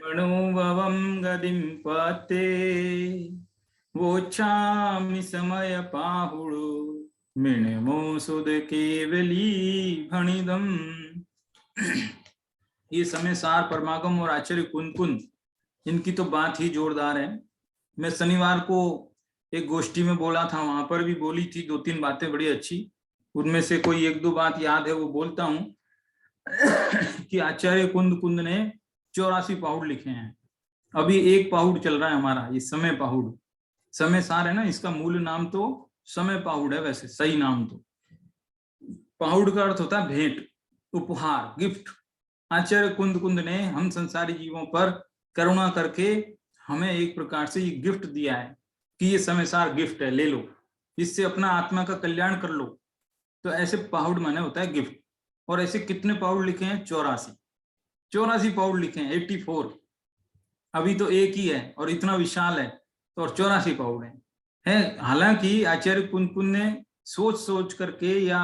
मनोभवं गतिं पते वोच्छामि समय पाहुडो मिणमो सुद केवली भणिदम। ये समय सार परमागम और आचार्य कुंद इनकी तो बात ही जोरदार है। मैं शनिवार को एक गोष्ठी में बोला था, वहां पर भी बोली थी 2-3 बातें बड़ी अच्छी। उनमें से कोई 1-2 बात याद है वो बोलता हूं कि आचार्य कुंद ने 84 पाहुड़ लिखे हैं। अभी एक पाहुड़ चल रहा है हमारा, ये समय पाहुड़। समय सार है ना, इसका मूल नाम तो समय पाहुड़ है, वैसे सही नाम तो। पाहुड़ का अर्थ होता है भेंट, उपहार, गिफ्ट। आचार्य कुंद ने हम संसारी जीवों पर करुणा करके हमें एक प्रकार से ये गिफ्ट दिया है कि ये समय सार गिफ्ट है, ले लो, इससे अपना आत्मा का कल्याण कर लो। तो ऐसे पाहुड़ माने होता है गिफ्ट। और ऐसे कितने पाहुड़ लिखे हैं? 84 पाहुड़ लिखे हैं, 84। अभी तो एक ही है और इतना विशाल है, तो और 84 पाहुड़ है। हालांकि आचार्य कुंद ने सोच सोच करके या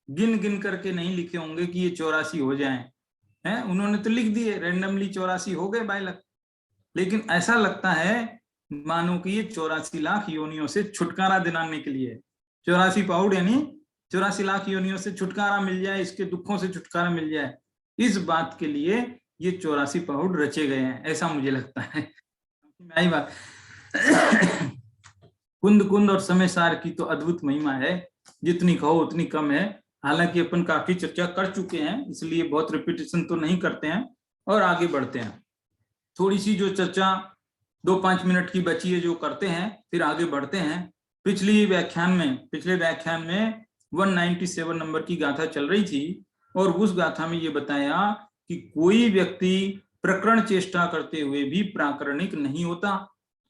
गिन गिन करके नहीं लिखे होंगे कि ये 84 हो जाएं, हैं? उन्होंने तो लिख दिए रैंडमली 84 हो गए बाय लक। लेकिन ऐसा लगता है मानो कि ये 84 लाख योनियों से छुटकारा दिलाने के लिए। 84 पाहुड़ यानी 84 लाख योनियों से छुटकारा मिल जाए, इसके दुखों से छुटकारा मिल जाए, इस बात के लिए ये 84 पाहुड़ रचे गए हैं, ऐसा मुझे लगता है। आई बात। कुंद और समय सार की तो अद्भुत महिमा है, जितनी कहो उतनी कम है। हालांकि अपन काफी चर्चा कर चुके हैं, इसलिए बहुत रिपीटेशन तो नहीं करते हैं और आगे बढ़ते हैं। थोड़ी सी जो चर्चा 2-5 मिनट की बची है जो करते हैं, फिर आगे बढ़ते हैं। पिछले व्याख्यान में 197 नंबर की गाथा चल रही थी और उस गाथा में ये बताया कि कोई व्यक्ति प्रकरण चेष्टा करते हुए भी प्राकरणिक नहीं होता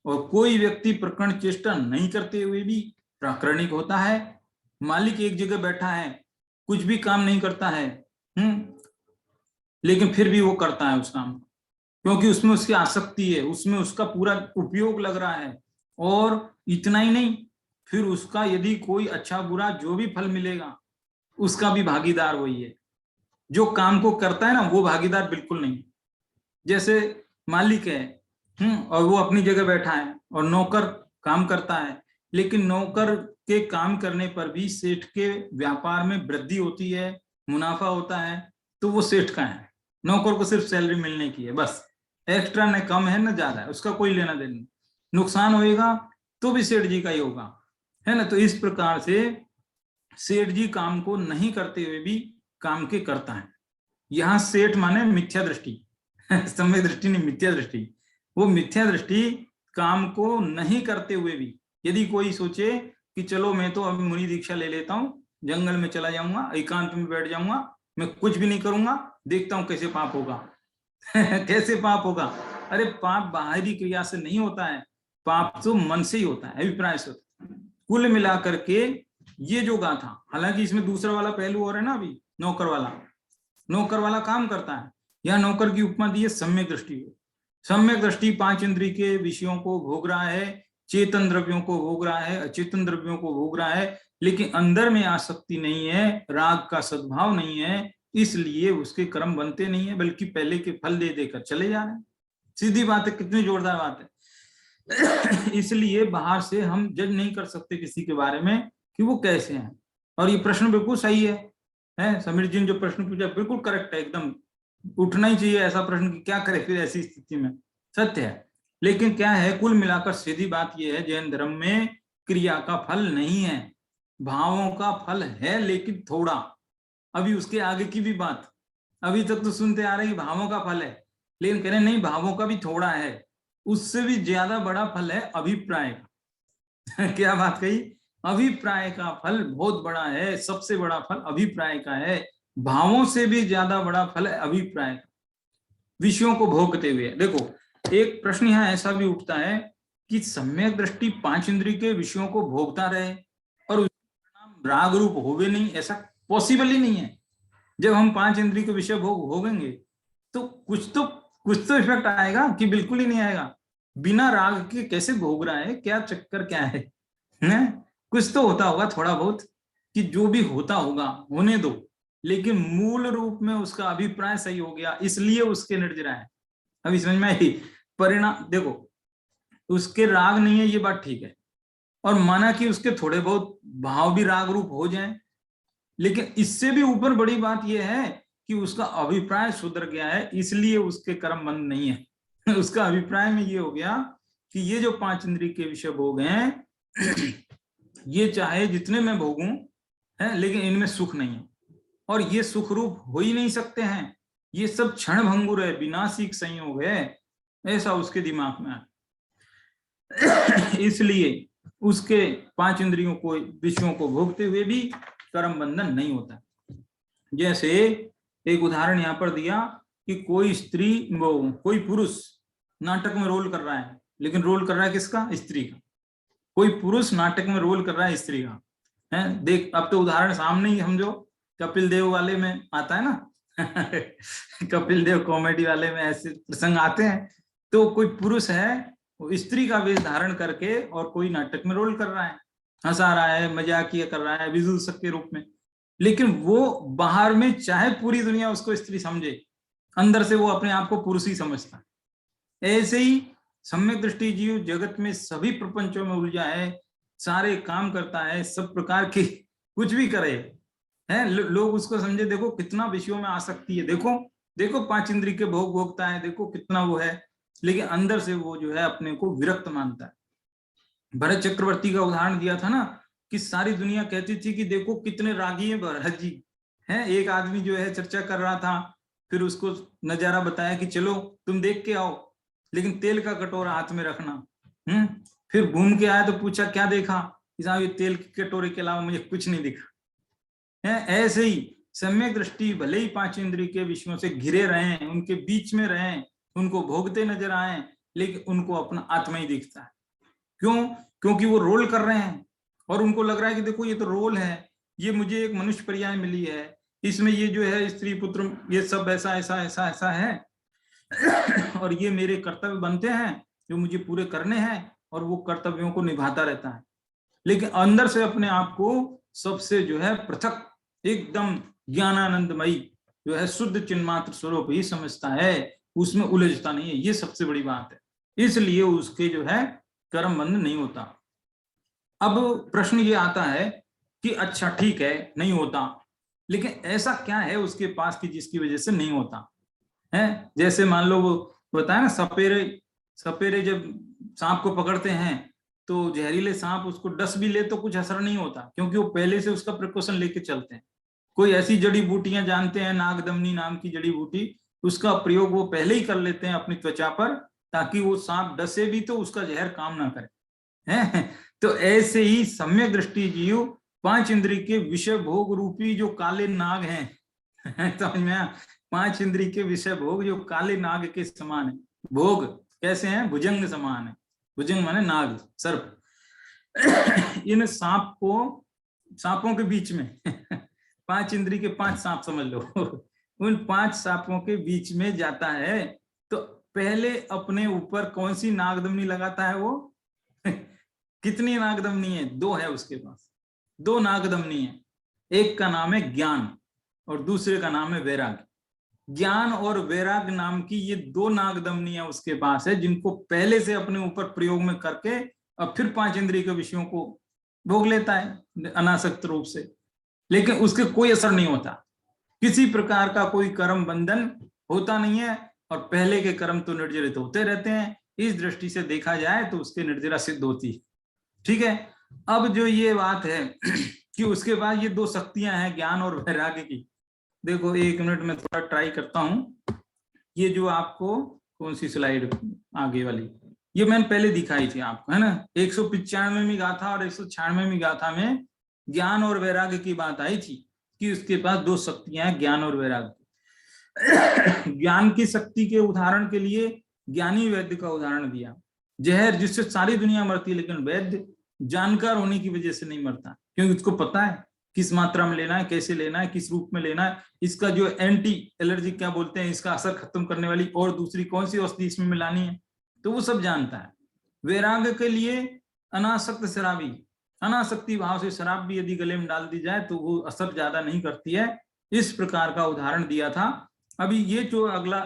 और कोई व्यक्ति प्रकरण चेष्टा नहीं करते हुए भी प्राकरणिक होता है। मालिक एक जगह बैठा है, कुछ भी काम नहीं करता है, लेकिन फिर भी वो करता है उस काम, क्योंकि उसमें उसकी आसक्ति है, उसमें उसका पूरा उपयोग लग रहा है। और इतना ही नहीं, फिर उसका यदि कोई अच्छा बुरा जो भी फल मिलेगा उसका भी भागीदार वही है। जो काम को करता है ना, वो भागीदार बिल्कुल नहीं। जैसे मालिक है और वो अपनी जगह बैठा है और नौकर काम करता है, लेकिन नौकर के काम करने पर भी सेठ के व्यापार में वृद्धि होती है, मुनाफा होता है, तो वो सेठ का है। नौकर को सिर्फ सैलरी मिलने की है बस, एक्स्ट्रा न कम है न ज्यादा है, उसका कोई लेना देना नहीं। नुकसान होएगा तो भी सेठ जी का ही होगा, है ना। तो इस प्रकार से सेठ जी काम को नहीं करते हुए भी काम के करता है। यहां सेठ माने मिथ्या दृष्टि, सम्यक दृष्टि नहीं, मिथ्या दृष्टि। वो मिथ्या दृष्टि काम को नहीं करते हुए भी, यदि कोई सोचे कि चलो मैं तो अभी मुनि दीक्षा ले लेता हूं, जंगल में चला जाऊंगा, एकांत में बैठ जाऊंगा, मैं कुछ भी नहीं करूंगा, देखता हूं कैसे पाप होगा। कैसे पाप होगा? अरे पाप बाहरी क्रिया से नहीं होता है, पाप तो मन से ही होता है, अभिप्राय से होता है। कुल मिलाकर के ये जो गाथा, हालांकि इसमें दूसरा वाला पहलू और है ना, अभी नौकर वाला काम करता है। यह नौकर की उपमा दी है सम्यक दृष्टि को। सम्यक दृष्टि 5 इंद्रिय के विषयों को भोग रहा है, चेतन द्रव्यों को भोग रहा है, अचेतन द्रव्यों को भोग रहा है, लेकिन अंदर में आसक्ति नहीं है, राग का सद्भाव नहीं है, इसलिए उसके कर्म बनते नहीं है, बल्कि पहले के फल दे देकर चले जा रहे हैं। सीधी बात है, कितनी जोरदार बात है। इसलिए बाहर से हम जज नहीं कर सकते किसी के बारे में कि वो कैसे हैं। और ये प्रश्न बिल्कुल सही है समीर जी ने जो प्रश्न पूछा बिल्कुल करेक्ट है, एकदम उठना ही चाहिए ऐसा प्रश्न कि क्या करे फिर ऐसी स्थिति में, सत्य है। लेकिन क्या है, कुल मिलाकर सीधी बात यह है, जैन धर्म में क्रिया का फल नहीं है, भावों का फल है, लेकिन थोड़ा। अभी उसके आगे की भी बात, अभी तक तो सुनते आ रहे हैं भावों का फल है, लेकिन कह रहे नहीं, भावों का भी थोड़ा है, उससे भी ज्यादा बड़ा फल है अभिप्राय का। क्या बात कही? अभिप्राय का फल बहुत बड़ा है, सबसे बड़ा फल अभिप्राय का है। भावों से भी ज्यादा बड़ा फल है अभिप्राय का, विषयों को भोगते हुए। देखो, एक प्रश्न यहाँ ऐसा भी उठता है कि सम्यक दृष्टि 5 इंद्रिय के विषयों को भोगता रहे और उसका नाम राग रूप होवे नहीं, ऐसा पॉसिबल ही नहीं है। जब हम 5 इंद्रिय के विषय भोगेंगे तो कुछ तो इफेक्ट आएगा कि बिल्कुल ही नहीं आएगा। बिना राग के कैसे भोग रहा है, क्या चक्कर क्या है? कुछ तो होता होगा थोड़ा बहुत, कि जो भी होता होगा होने दो, लेकिन मूल रूप में उसका अभिप्राय सही हो गया, इसलिए उसके निर्जरा है। अभी समझ में आई? परिणाम देखो, उसके राग नहीं है ये बात ठीक है, और माना कि उसके थोड़े बहुत भाव भी राग रूप हो जाएं, लेकिन इससे भी ऊपर बड़ी बात यह है कि उसका अभिप्राय सुधर गया है, इसलिए उसके कर्म बंद नहीं है। उसका अभिप्राय में ये हो गया कि ये जो 5 इंद्रिय के विषय भोग हैं, ये चाहे जितने मैं भोगूं है, लेकिन इनमें सुख नहीं है, और ये सुख रूप हो ही नहीं सकते हैं, ये सब क्षण भंगुर है, विनाशिक संयोग है, ऐसा उसके दिमाग में है। इसलिए उसके 5 इंद्रियों को, विषयों को भोगते हुए भी कर्म बंधन नहीं होता। जैसे एक उदाहरण यहां पर दिया कि कोई स्त्री, वो कोई पुरुष नाटक में रोल कर रहा है, लेकिन रोल कर रहा है किसका? स्त्री का। कोई पुरुष नाटक में रोल कर रहा है स्त्री का, है। देख, अब तो उदाहरण सामने ही समझो, कपिल देव वाले में आता है ना। कपिल देव कॉमेडी वाले में ऐसे प्रसंग आते हैं। तो कोई पुरुष है, वो स्त्री का वेश धारण करके और कोई नाटक में रोल कर रहा है, हंसा रहा है, मजाकिया कर रहा है विदूषक के रूप में, लेकिन वो बाहर में चाहे पूरी दुनिया उसको स्त्री समझे, अंदर से वो अपने आप को पुरुष ही समझता है। ऐसे ही सम्यक दृष्टि जीव जगत में सभी प्रपंचों में उलझा है, सारे काम करता है, सब प्रकार की कुछ भी करे है, लोग उसको समझे, देखो कितना विषयों में आसक्ति है, देखो देखो 5 इंद्रिय के भोग भोगता है, देखो कितना वो है, लेकिन अंदर से वो जो है अपने को विरक्त मानता है। भरत चक्रवर्ती का उदाहरण दिया था ना, कि सारी दुनिया कहती थी कि देखो कितने रागी हैं भरत जी, हैं। एक आदमी जो है चर्चा कर रहा था, फिर उसको नजारा बताया कि चलो तुम देख के आओ, लेकिन तेल का कटोरा हाथ में रखना। फिर घूम के आया तो पूछा क्या देखा? कि साहब ये तेल के कटोरे के अलावा मुझे कुछ नहीं दिखा, है। ऐसे ही सम्यक दृष्टि भले ही 5 इंद्रिय के विषयों से घिरे रहें, उनके बीच में रहें, उनको भोगते नजर आए, लेकिन उनको अपना आत्मा ही दिखता है। क्यों? क्योंकि वो रोल कर रहे हैं, और उनको लग रहा है कि देखो ये तो रोल है, ये मुझे एक मनुष्य पर्याय मिली है, इसमें ये जो है स्त्री पुत्र ये सब ऐसा ऐसा ऐसा ऐसा है, और ये मेरे कर्तव्य बनते हैं जो मुझे पूरे करने हैं, और वो कर्तव्यों को निभाता रहता है, लेकिन अंदर से अपने आप को सबसे जो है पृथक, एकदम ज्ञानानंदमयी जो है शुद्ध चिन्मात्र स्वरूप ही समझता है, उसमें उलझता नहीं है। ये सबसे बड़ी बात है, इसलिए उसके जो है कर्म बंध नहीं होता। अब प्रश्न ये आता है कि अच्छा ठीक है नहीं होता, लेकिन ऐसा क्या है उसके पास कि जिसकी वजह से नहीं होता है? जैसे मान लो वो बताया ना, सपेरे जब सांप को पकड़ते हैं तो जहरीले सांप उसको डस भी ले तो कुछ असर नहीं होता, क्योंकि वो पहले से उसका प्रिकॉशन लेके चलते हैं। कोई ऐसी जड़ी बूटियां जानते हैं, नागदमनी नाम की जड़ी बूटी, उसका प्रयोग वो पहले ही कर लेते हैं अपनी त्वचा पर, ताकि वो सांप डसे भी तो उसका जहर काम ना करे, है। तो ऐसे ही सम्यक दृष्टि जीव 5 इंद्रिय के विषय भोग रूपी जो काले नाग हैं, तो 5 इंद्रिय के विषय भोग जो काले नाग के समान है। भोग कैसे हैं? भुजंग समान है। भुजंग माने नाग, सर्प। इन सांपों के बीच में 5 इंद्रिय के 5 सांप समझ लो। उन 5 सांपों के बीच में जाता है, तो पहले अपने ऊपर कौन सी नागदमनी लगाता है वो? कितनी नागदमनी है? 2 है उसके पास, 2 नागदमनी है। एक का नाम है ज्ञान और दूसरे का नाम है वैराग्य। ज्ञान और वैराग्य नाम की ये 2 नागदमनियां उसके पास है, जिनको पहले से अपने ऊपर प्रयोग में करके अब फिर 5 इंद्रिय के विषयों को भोग लेता है अनासक्त रूप से, लेकिन उसके कोई असर नहीं होता, किसी प्रकार का कोई कर्म बंधन होता नहीं है, और पहले के कर्म तो निर्जरित होते रहते हैं। इस दृष्टि से देखा जाए तो उसकी निर्जरा सिद्ध होती है। ठीक है। अब जो ये बात है कि उसके बाद ये 2 शक्तियां हैं, ज्ञान और वैराग्य की। देखो 1 मिनट में थोड़ा ट्राई करता हूं। ये जो आपको कौन सी स्लाइड आगे वाली, ये मैंने पहले दिखाई थी आपको, है ना। 195वीं गाथा और 196वीं गाथा में ज्ञान और वैराग्य की बात आई थी कि उसके पास 2 शक्तियां हैं, ज्ञान और वैराग्य। ज्ञान की शक्ति के उदाहरण के लिए ज्ञानी वैद्य का उदाहरण दिया। जहर जिससे सारी दुनिया मरती है, लेकिन वैद्य जानकार होने की वजह से नहीं मरता, क्योंकि उसको पता है किस मात्रा में लेना है, कैसे लेना है, किस रूप में लेना है, इसका जो एंटी एलर्जी क्या बोलते हैं, इसका असर खत्म करने वाली और दूसरी कौन सी औषधि इसमें मिलानी है, तो वो सब जानता है। वैराग्य के लिए अनासक्त शराबी, अनासक्ति भाव से शराब भी यदि गले में डाल दी जाए तो वो असर ज्यादा नहीं करती है। इस प्रकार का उदाहरण दिया था। अभी ये जो अगला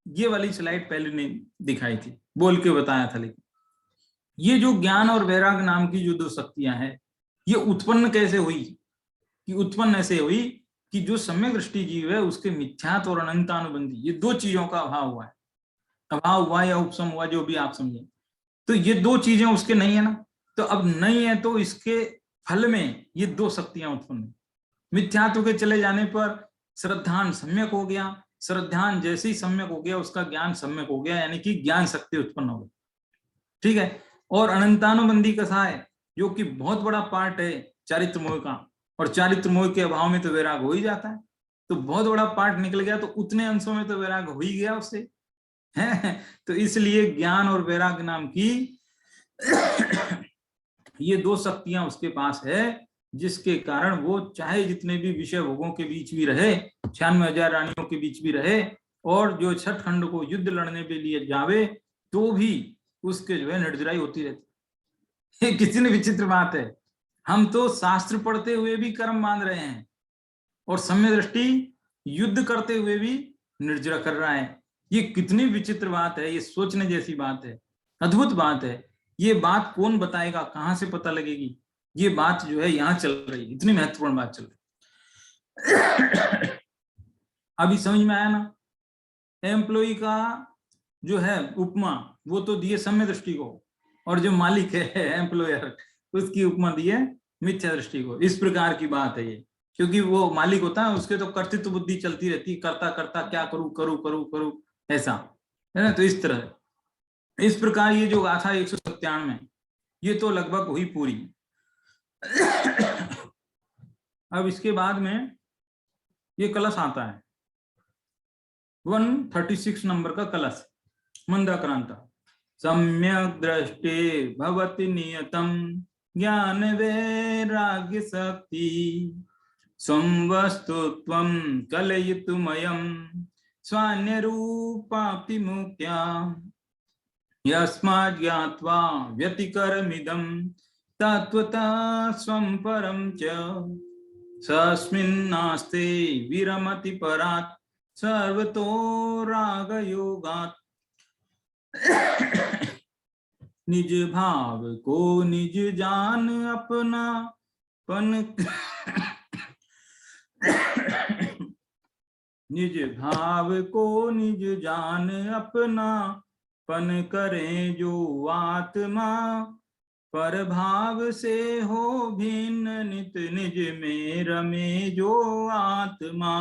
ये वाली स्लाइड पहले ने दिखाई थी, बोल के बताया था। लेकिन ये जो ज्ञान और वैराग नाम की जो दो शक्तियां हैं, ये उत्पन्न कैसे हुई? कि उत्पन्न ऐसे हुई कि जो सम्यक दृष्टि जीव है उसके मिथ्यात्व और अनंतानुबंधी, ये दो चीजों का अभाव हुआ है। अभाव हुआ या उपशम हुआ, जो भी आप समझे, तो ये दो चीजें उसके नहीं है ना। तो अब नहीं है तो इसके फल में ये दो शक्तियां उत्पन्न हुई। मिथ्यात्व के चले जाने पर श्रद्धान सम्यक हो गया, श्रद्धान जैसे ही सम्यक हो गया उसका ज्ञान सम्यक हो गया, यानी कि ज्ञान शक्ति उत्पन्न हो गई। ठीक है। और अनंतानुबंधी कसाय, जो कि बहुत बड़ा पार्ट है चारित्र मोह का, और चारित्र मोह के अभाव में तो वैराग हो ही जाता है, तो बहुत बड़ा पार्ट निकल गया, तो उतने अंशों में तो वैराग हो ही गया उससे है। तो इसलिए ज्ञान और वैराग नाम की ये दो शक्तियां उसके पास है, जिसके कारण वो चाहे जितने भी विषय भोगों के बीच भी रहे, 96,000 रानियों के बीच भी रहे, और जो छठ खंड को युद्ध लड़ने के लिए जावे, तो भी उसके जो है निर्जराई होती रहती है। कितनी विचित्र बात है, हम तो शास्त्र पढ़ते हुए भी कर्म बांध रहे हैं, और सम्यक दृष्टि युद्ध करते हुए भी निर्जरा कर रहा है। ये कितनी विचित्र बात है, ये सोचने जैसी बात है, अद्भुत बात है। ये बात कौन बताएगा, कहां से पता लगेगी? ये बात जो है यहाँ चल रही है, इतनी महत्वपूर्ण बात चल रही। अभी समझ में आया ना? एम्प्लॉय का जो है उपमा वो तो दिए सम्यक दृष्टि को, और जो मालिक है एम्प्लॉयर, उसकी उपमा दी है मिथ्या दृष्टि को। इस प्रकार की बात है ये, क्योंकि वो मालिक होता है, उसके तो कर्तृत्व बुद्धि चलती रहती, करता करता क्या करूं करूं करूं करूं, ऐसा है ना। तो इस तरह, इस प्रकार ये जो गाथा 197 ये तो लगभग हुई पूरी। अब इसके बाद में ये कलश आता है, 136 नंबर का कलश, मंदाक्रांता। सम्यक दृष्टि भवति नियतम ज्ञान वैराग्य शक्ति संवस्तुत्वं कलयितुमयं स्वान्य रूपाप्ति मुक्त्या यस्माद् ज्ञात्वा व्यतिकरमिदं तत्त्वतः स्वं परं च तस्मिन्नास्ते विरमति परात् सर्वतो रागयोगात्। निज भाव को निज जान अपना पन निज भाव को निज जान अपना पन करें जो आत्मा पर भाव से हो भिन्न नित निज में रमे जो आत्मा।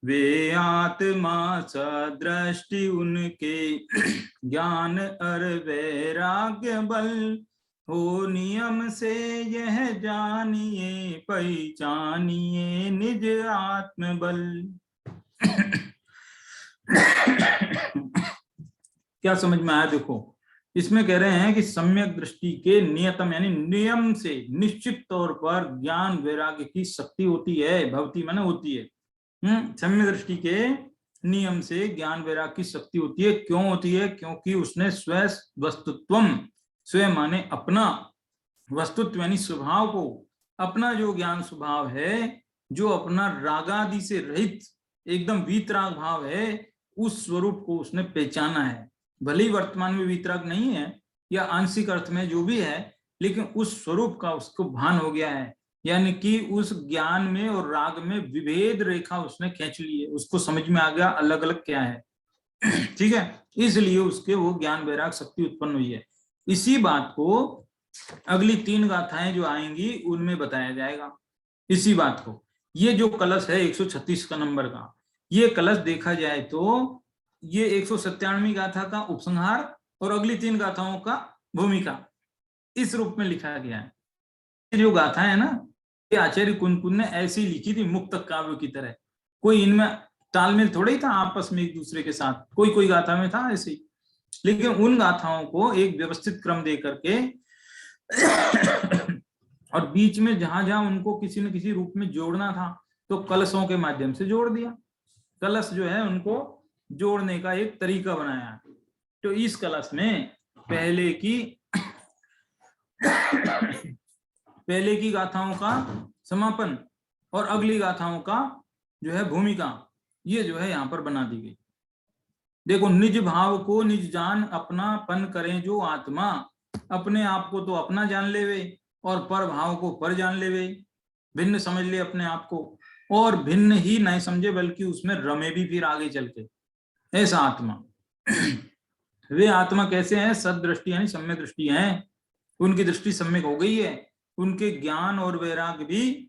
वे आत्मा सदृष्टि उनके ज्ञान और वैराग्य बल हो नियम से यह जानिए पहचानिए निज आत्म बल। क्या समझ में आया? देखो, इसमें कह रहे हैं कि सम्यक दृष्टि के नियतम यानी नियम से निश्चित तौर पर ज्ञान वैराग्य की शक्ति होती है, भवती माने होती है। सम्यक दृष्टि के नियम से ज्ञान वैराग्य की शक्ति होती है। क्यों होती है? क्योंकि उसने स्व वस्तुत्वम, स्वयं माने अपना, वस्तुत्व यानी स्वभाव को, अपना जो ज्ञान स्वभाव है, जो अपना रागादि से रहित एकदम वीतराग भाव है, उस स्वरूप को उसने पहचाना है। भले ही वर्तमान में वीतराग नहीं है या आंशिक अर्थ में जो भी है, लेकिन उस स्वरूप का उसको भान हो गया है, यानी कि उस ज्ञान में और राग में विभेद रेखा उसने खींच ली है, उसको समझ में आ गया अलग अलग क्या है। ठीक है, इसलिए उसके वो ज्ञान वैराग शक्ति उत्पन्न हुई है। इसी बात को अगली 3 गाथाएं जो आएंगी उनमें बताया जाएगा, इसी बात को। ये जो कलश है 136 का नंबर का, ये कलश देखा जाए तो ये 197वीं गाथा का उपसंहार और अगली 3 गाथाओं का भूमिका, इस रूप में लिखा गया है। ये जो गाथा है ना, ये आचार्य कुंकुन ने ऐसी लिखी थी मुक्त काव्य की तरह। कोई इनमें तालमेल थोड़ा ही था आपस में एक दूसरे के साथ, कोई कोई गाथा में था ऐसे ही, लेकिन उन गाथाओं को एक व्यवस्थित क्रम दे करके और बीच में जहां जहां उनको किसी न किसी रूप में जोड़ना था तो कलशों के माध्यम से जोड़ दिया। कलश जो है उनको जोड़ने का एक तरीका बनाया। तो इस कलश में पहले की गाथाओं का समापन और अगली गाथाओं का जो है भूमिका, ये जो है यहाँ पर बना दी गई। देखो, निज भाव को निज जान अपनापन करें जो आत्मा, अपने आप को तो अपना जान लेवे और पर भाव को पर जान लेवे, भिन्न समझ ले अपने आप को, और भिन्न ही नहीं समझे बल्कि उसमें रमे भी फिर आगे चल के, ऐसा आत्मा। वे आत्मा कैसे हैं? सदृष्टि यानी सम्यक दृष्टि हैं, उनकी दृष्टि सम्यक हो गई है, उनके ज्ञान और वैराग्य भी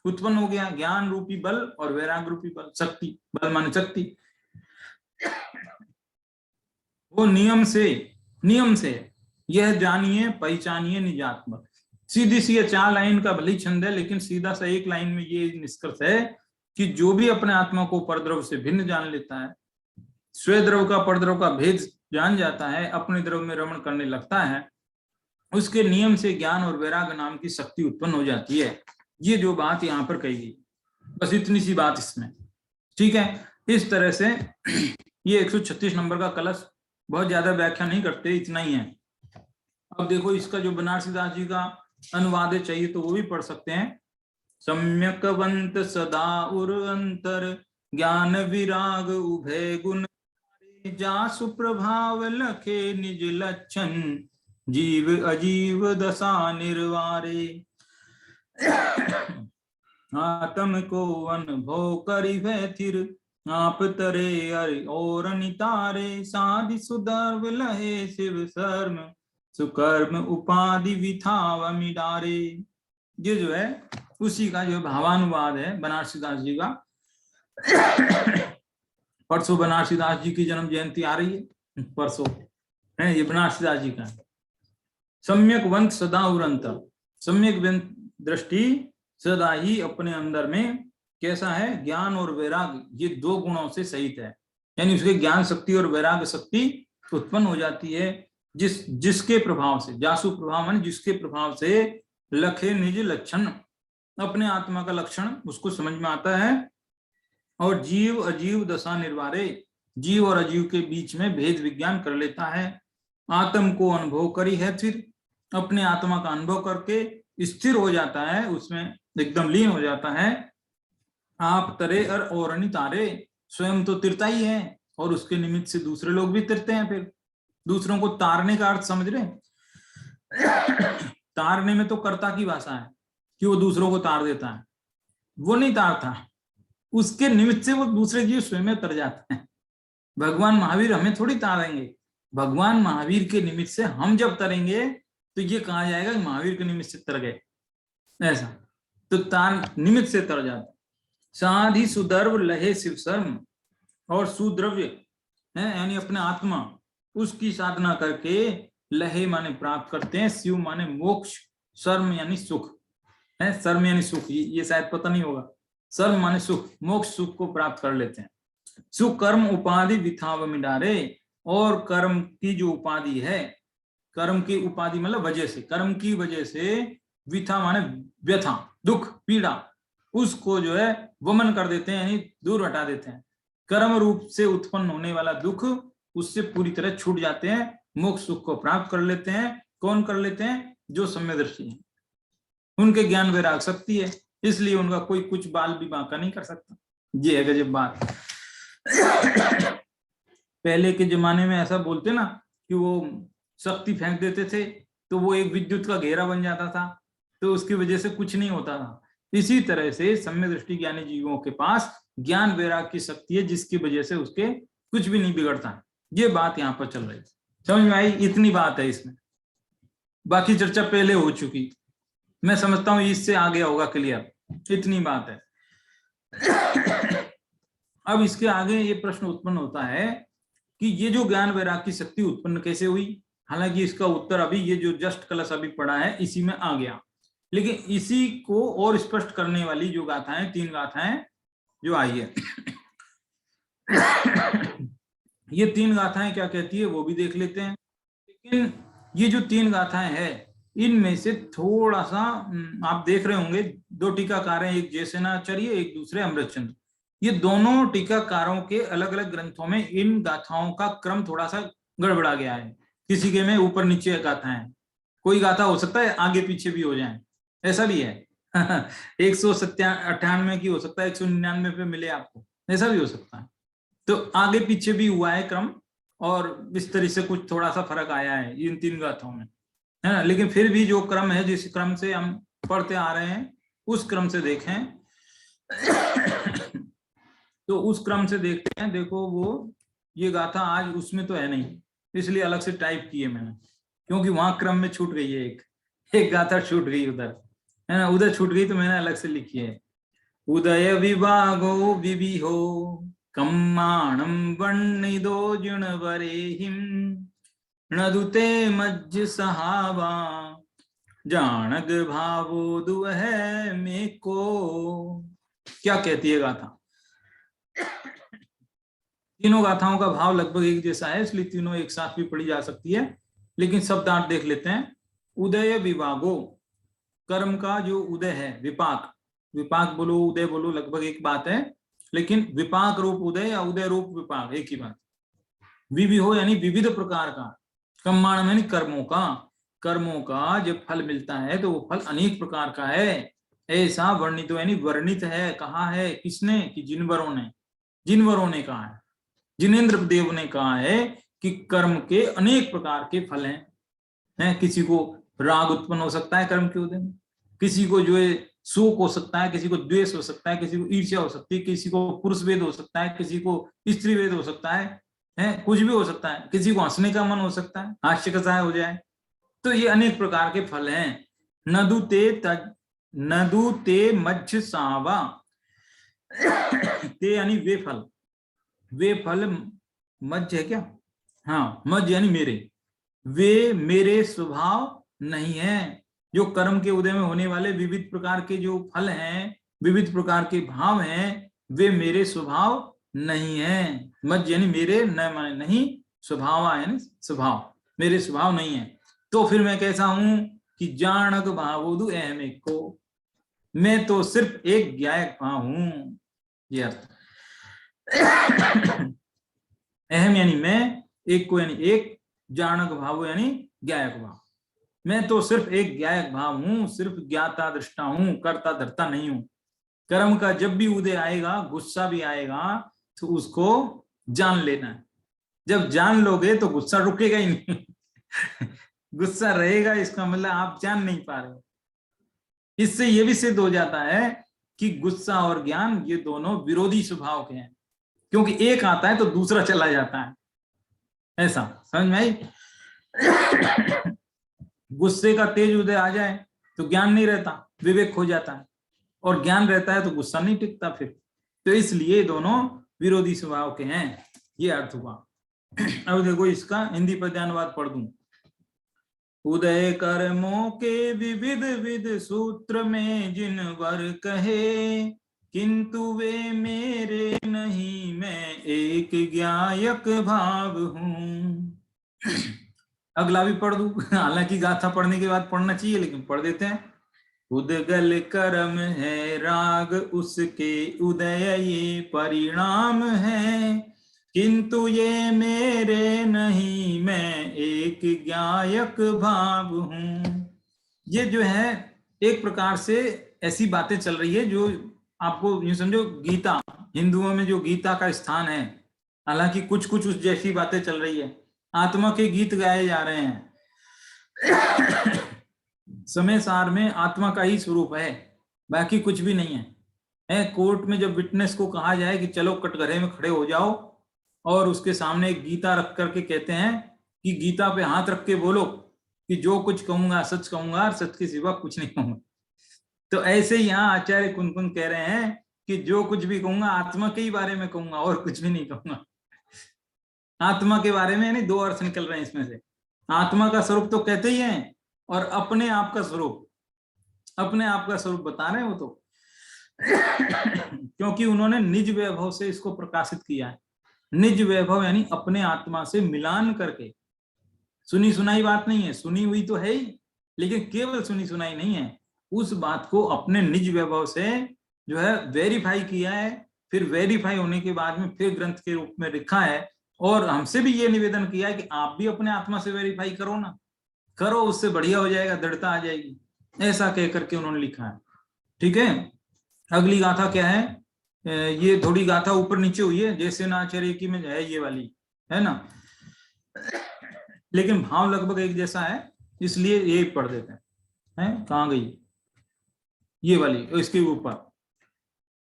उत्पन्न हो गया, ज्ञान रूपी बल और वैराग्य रूपी बल, शक्ति, बल माने शक्ति। वो नियम से यह जानिए पहचानिए निजात्मक। सीधी सी 4 लाइन का भली छंद है, लेकिन सीधा सा 1 लाइन में ये निष्कर्ष है कि जो भी अपने आत्मा को परद्रव से भिन्न जान लेता है, स्वद्रव का परद्रव का भेद जान जाता है, अपने द्रव में रमण करने लगता है, उसके नियम से ज्ञान और वैराग्य नाम की शक्ति उत्पन्न हो जाती है। ये जो बात यहाँ पर कही गई, बस इतनी सी बात इसमें, ठीक है। इस तरह से ये 136 नंबर का कलश, बहुत ज्यादा व्याख्या नहीं करते, इतना ही है। अब देखो, इसका जो बनारसीदास जी का अनुवाद है, चाहिए तो वो भी पढ़ सकते हैं। सम्यकवंत सदा उर अंतर ज्ञान विराग उभय गुण, जासु प्रभाव लखे निज लक्षण जीव अजीव दशा निर्वारे। आत्म को अनुभव करि वह थिर आप तरे अरे और नितारे, साधि सुधर्व लहे शिव शर्म सुकर्म उपाधि विथाव मिडारे। ये जो है उसी का जो भावानुवाद है बनारसीदास जी का। परसों बनारसीदास जी की जन्म जयंती आ रही है, परसों है, ये बनारसीदास जी का। सम्यक वंत सदा उरंतर, सम्यक दृष्टि सदा ही अपने अंदर में कैसा है? ज्ञान और वैराग्य, ये 2 गुणों से सहित है, यानी उसके ज्ञान शक्ति और वैराग्य शक्ति उत्पन्न हो जाती है, जिसके प्रभाव से, जासु प्रभाव माने जिसके प्रभाव से, लखे निज लक्षण, अपने आत्मा का लक्षण उसको समझ में आता है, और जीव अजीव दशा निर्वारे, जीव और अजीव के बीच में भेद विज्ञान कर लेता है। आत्म को अनुभव करी है, फिर अपने आत्मा का अनुभव करके स्थिर हो जाता है, उसमें एकदम लीन हो जाता है। आप तरे और तारे, स्वयं तो तिरता ही है और उसके निमित्त से दूसरे लोग भी तिरते हैं। फिर दूसरों को तारने का अर्थ समझ रहे? तारने में तो कर्ता की भाषा है कि वो दूसरों को तार देता है, वो नहीं तारता, उसके निमित्त से वो दूसरे जीव स्वयं तर जाते हैं। भगवान महावीर हमें थोड़ी तारेंगे, भगवान महावीर के निमित्त से हम जब तरेंगे तो ये कहा जाएगा कि महावीर के निमित्त से तर गए, ऐसा। तो तार निमित्त से तर जाता। साधि सुदर्व लहे शिव शर्म, और सुद्रव्य है यानी अपने आत्मा, उसकी साधना करके लहे माने प्राप्त करते हैं, शिव माने मोक्ष, शर्म यानी सुख है, शर्म यानी सुख, ये शायद पता नहीं होगा, शर्म माने सुख, मोक्ष सुख को प्राप्त कर लेते हैं। सुकर्म उपाधि विथाव मिडारे, और कर्म की जो उपाधि है, कर्म की उपाधि मतलब वजह से, कर्म की वजह से, विथा माने व्यथा, दुख, पीड़ा, उसको जो है वमन कर देते हैं, यानी दूर हटा देते हैं। कर्म रूप से उत्पन्न होने वाला दुख उससे पूरी तरह छूट जाते हैं, मोक्ष सुख को प्राप्त कर लेते हैं। कौन कर लेते हैं? जो सम्यदर्शी हैं, उनके ज्ञान वैराग शक्ति है, इसलिए उनका कोई कुछ बाल भी बांका नहीं कर सकता। ये है गजब बात। पहले के जमाने में ऐसा बोलते ना कि वो शक्ति फेंक देते थे तो वो एक विद्युत का घेरा बन जाता था, तो उसकी वजह से कुछ नहीं होता था। इसी तरह से सम्यक दृष्टि ज्ञानी जीवों के पास ज्ञान वैराग की शक्ति है, जिसकी वजह से उसके कुछ भी नहीं बिगड़ता। ये बात यहाँ पर चल रही है, समझ में आई? इतनी बात है इसमें, बाकी चर्चा पहले हो चुकी, मैं समझता हूं इससे आगे होगा क्लियर, इतनी बात है। अब इसके आगे ये प्रश्न उत्पन्न होता है कि ये जो ज्ञान वैराग की शक्ति उत्पन्न कैसे हुई? हालांकि इसका उत्तर अभी ये जो जस्ट कलश अभी पढ़ा है इसी में आ गया, लेकिन इसी को और स्पष्ट करने वाली जो गाथाएं, 3 गाथाएं जो आई है, ये 3 गाथाएं क्या कहती है वो भी देख लेते हैं। लेकिन ये जो 3 गाथाएं हैं, इनमें से थोड़ा सा आप देख रहे होंगे, 2 टीकाकार हैं, एक जयसेनाचार्य, एक दूसरे अमृतचंद्र। ये दोनों टीकाकारों के अलग अलग ग्रंथों में इन गाथाओं का क्रम थोड़ा सा गड़बड़ा गया है। किसी के में ऊपर नीचे गाथाएं, कोई गाथा हो सकता है आगे पीछे भी हो जाए, ऐसा भी है। 198 की हो सकता है 199 पे मिले आपको, ऐसा भी हो सकता है। तो आगे पीछे भी हुआ है क्रम, और इस तरह से कुछ थोड़ा सा फर्क आया है इन 3 गाथाओं में, है ना। लेकिन फिर भी जो क्रम है, जिस क्रम से हम पढ़ते आ रहे हैं उस क्रम से देखें तो उस क्रम से देखते हैं। देखो वो ये गाथा आज उसमें तो है नहीं, इसलिए अलग से टाइप की है मैंने, क्योंकि वहां क्रम में छूट गई है, एक गाथा छूट गई उधर, है ना, उधर छूट गई तो मैंने अलग से लिखी है। उदय विभागो विविहो कम्माणं वर्णिदो जुणवरेहिं नदुते मज्ज सहावा जानग भावो दुह में को। क्या कहती है गाथा? तीनों गाथाओं का भाव लगभग एक जैसा है, इसलिए तीनों एक साथ भी पढ़ी जा सकती है, लेकिन शब्दार्थ देख लेते हैं। उदय विभागो, कर्म का जो उदय है, विपाक, विपाक बोलो उदय बोलो लगभग एक बात है, लेकिन विपाक रूप उदय या उदय रूप विपाक एक ही बात। विविहो यानी विविध प्रकार का, कर्माण यानी कर्मों का, कर्मों का जब फल मिलता है तो वो फल अनेक प्रकार का है, ऐसा वर्णित यानी वर्णित है, कहा है किसने? कि जिनवरों ने, जिनवरों ने कहा है, जिनेन्द्र देव ने कहा है कि कर्म के अनेक प्रकार के फल हैं। किसी को राग उत्पन्न हो सकता है कर्म के उदय में, किसी को जो है शोक हो सकता है, किसी को द्वेष हो सकता है, किसी को ईर्ष्या हो सकती है, किसी को पुरुष वेद हो सकता है, किसी को स्त्री वेद हो सकता है, कुछ भी हो सकता है, किसी को हंसने का मन हो सकता है, हास्य कसाय हो जाए। तो ये अनेक प्रकार के फल हैं। नदु ते मज्ज सावा ते यानी वे फल, वे फल मज्ज है क्या? हाँ, मज्ज यानी मेरे, वे मेरे स्वभाव नहीं है। जो कर्म के उदय में होने वाले विविध प्रकार के जो फल हैं, विविध प्रकार के भाव हैं, वे मेरे स्वभाव नहीं है। मज्ज यानी मेरे, न माने नहीं, स्वभाव यानी स्वभाव, मेरे स्वभाव नहीं है। तो फिर मैं कैसा हूं? कि जानक भावोदु अहम एक को, मैं तो सिर्फ एक ज्ञायक भाव हूं, ये अर्थ। अहम यानी मैं, एक को यानी एक, जानक भाव यानी ज्ञायक भाव, मैं तो सिर्फ एक ज्ञायक भाव हूं, सिर्फ ज्ञाता दृष्टा हूं, करता धरता नहीं हूं। कर्म का जब भी उदय आएगा, गुस्सा भी आएगा, तो उसको जान लेना है। जब जान लोगे तो गुस्सा रुकेगा ही नहीं गुस्सा रहेगा, इसका मतलब आप जान नहीं पा रहे हो। इससे ये भी सिद्ध हो जाता है कि गुस्सा और ज्ञान ये दोनों विरोधी स्वभाव के हैं, क्योंकि एक आता है तो दूसरा चला जाता है, ऐसा समझ में आई? गुस्से का तेज उदय आ जाए तो ज्ञान नहीं रहता, विवेक खो जाता है, और ज्ञान रहता है तो गुस्सा नहीं टिकता फिर। तो इसलिए दोनों विरोधी स्वभाव के हैं, ये अर्थ हुआ। अब देखो इसका हिंदी पद्यानुवाद पढ़ दूं। उदय कर्मों के विविध विध सूत्र में जिन वर कहे, किंतु वे मेरे नहीं, मैं एक ज्ञायक भाव हूं। अगला भी पढ़ दूं, हालांकि गाथा पढ़ने के बाद पढ़ना चाहिए, लेकिन पढ़ देते हैं। उदगल कर्म है राग उसके उदय ये परिणाम है, किंतु ये मेरे नहीं, मैं एक ज्ञायक भाव हूं। ये जो है एक प्रकार से ऐसी बातें चल रही है जो आपको यूं समझो, गीता, हिंदुओं में जो गीता का स्थान है, हालांकि कुछ कुछ उस जैसी बातें चल रही है, आत्मा के गीत गाए जा रहे हैं समय सार में आत्मा का ही स्वरूप है, बाकी कुछ भी नहीं है। कोर्ट में जब विटनेस को कहा जाए कि चलो कटघरे में खड़े हो जाओ, और उसके सामने एक गीता रख करके कहते हैं कि गीता पे हाथ रख के बोलो कि जो कुछ कहूंगा सच कहूंगा, सच के सिवा कुछ नहीं कहूंगा। तो ऐसे ही यहाँ आचार्य कुन कह रहे हैं कि जो कुछ भी कहूंगा आत्मा के ही बारे में कहूंगा, और कुछ भी नहीं कहूंगा। आत्मा के बारे में यानी दो अर्थ निकल रहे हैं इसमें से, आत्मा का स्वरूप तो कहते ही हैं, और अपने आप का स्वरूप, अपने आप का स्वरूप बता रहे हैं वो तो क्योंकि उन्होंने निज वैभव से इसको प्रकाशित किया है। निज वैभव यानी अपने आत्मा से मिलान करके, सुनी सुनाई बात नहीं है, सुनी हुई तो है ही, लेकिन केवल सुनी सुनाई नहीं है, उस बात को अपने निज वैभव से जो है वेरीफाई किया है, फिर वेरीफाई होने के बाद में फिर ग्रंथ के रूप में लिखा है, और हमसे भी ये निवेदन किया है कि आप भी अपने आत्मा से वेरीफाई करो ना, करो, उससे बढ़िया हो जाएगा, दृढ़ता आ जाएगी, ऐसा कह करके उन्होंने लिखा है। ठीक है, अगली गाथा क्या है? ये थोड़ी गाथा ऊपर नीचे हुई है, जैसे नाचार्य की में है ये वाली, है ना, लेकिन भाव लगभग एक जैसा है, इसलिए ये पढ़ देते हैं। कहाँ गई ये वाली, इसके ऊपर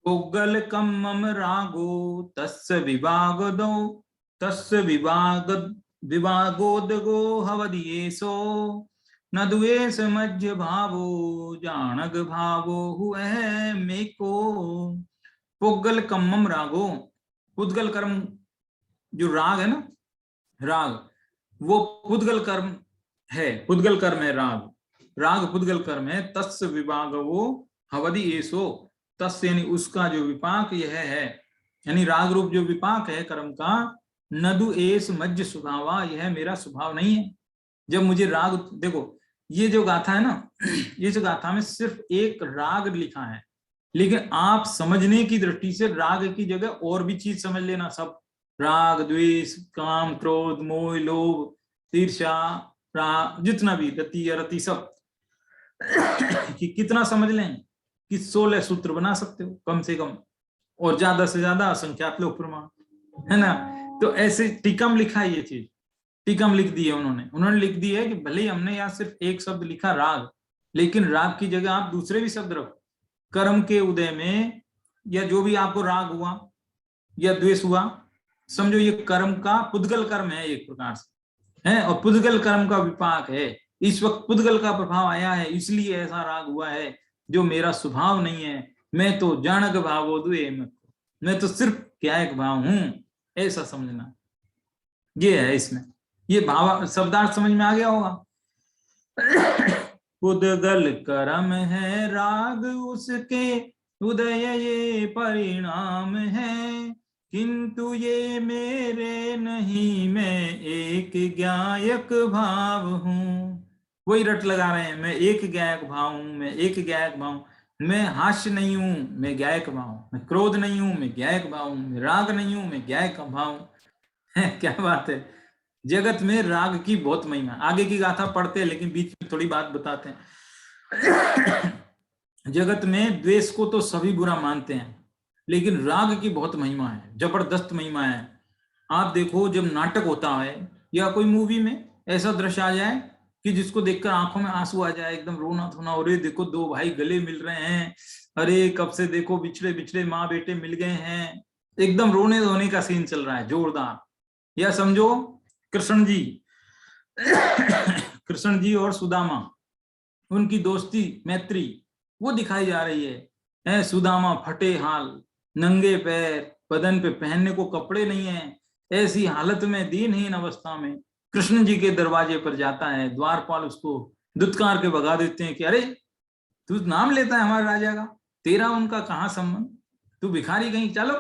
पुग्गल कम्मम रागो तस्य विभागदो तस्य विभागोदगो हवदियेसो न द्वेष मध्य भावो जानक भावो हुए मेको। पुग्गल कम्मम रागो, पुद्गल कर्म जो राग है ना, राग वो पुद्गल कर्म है, पुद्गल कर्म है राग, राग पुद्गल कर्म है। तस्य विभाग वो हवदि एसो, तस्य यानी उसका जो विपाक यह है, यानी राग रूप जो विपाक है कर्म का, नदु एस मज्ज स्वभावा, यह मेरा स्वभाव नहीं है। जब मुझे राग, देखो ये जो गाथा है ना, ये जो गाथा में सिर्फ एक राग लिखा है, लेकिन आप समझने की दृष्टि से राग की जगह और भी चीज समझ लेना, सब राग द्वेष काम क्रोध मोह लोभ ईर्ष्या राग जितना भी रति अरति सब कि कितना समझ लें कि 16 सूत्र बना सकते हो कम से कम, और ज्यादा से ज्यादा असंख्यात लोक प्रमाण, है ना। तो ऐसे टीका में लिखा है ये चीज, टीका में लिख दी है उन्होंने लिख दी है कि भले ही हमने यहाँ सिर्फ एक शब्द लिखा राग, लेकिन राग की जगह आप दूसरे भी शब्द रखो। कर्म के उदय में या जो भी आपको राग हुआ या द्वेष हुआ, समझो ये कर्म का पुद्गल कर्म है एक प्रकार से, है, और पुद्गल कर्म का विपाक है। इस वक्त पुद्गल का प्रभाव आया है, इसलिए ऐसा राग हुआ है जो मेरा स्वभाव नहीं है। मैं तो जानक भावो दुए, मैं तो सिर्फ ज्ञायक भाव हूं, ऐसा समझना। ये है इसमें, ये भाव शब्दार्थ समझ में आ गया होगा। पुद्गल कर्म है राग उसके उदय ये परिणाम है, किंतु ये मेरे नहीं, मैं एक ज्ञायक भाव हूँ। वही रट लगा रहे हैं, मैं एक ज्ञायक भाव हूँ, मैं एक ज्ञायक भाव हूँ। मैं हास्य नहीं हूं, मैं ज्ञायक भाव हूँ। मैं क्रोध नहीं हूं, मैं ज्ञायक भाव हूँ। मैं राग नहीं हूं, मैं ज्ञायक भाव हूँ। क्या बात है, जगत में राग की बहुत महिमा। आगे की गाथा पढ़ते हैं लेकिन बीच में थोड़ी बात बताते हैं। जगत में द्वेष को तो सभी बुरा मानते हैं, लेकिन राग की बहुत महिमा है, जबरदस्त महिमा है। आप देखो जब नाटक होता है या कोई मूवी में ऐसा दृश्य आ जाए कि जिसको देखकर आंखों में आंसू आ जाए, एकदम रोना धोना, अरे देखो दो भाई गले मिल रहे हैं, अरे कब से देखो बिछड़े बिछड़े माँ बेटे मिल गए हैं, एकदम रोने धोने का सीन चल रहा है जोरदार। या समझो कृष्ण जी कृष्ण जी और सुदामा, उनकी दोस्ती मैत्री वो दिखाई जा रही है। सुदामा फटे हाल, नंगे पैर, बदन पे पहनने को कपड़े नहीं है, ऐसी हालत में दीनहीन अवस्था में कृष्ण जी के दरवाजे पर जाता है। द्वारपाल उसको दुत्कार के भगा देते हैं कि अरे तू नाम लेता है हमारे राजा का, तेरा उनका कहाँ संबंध, तू भिखारी कहीं, चलो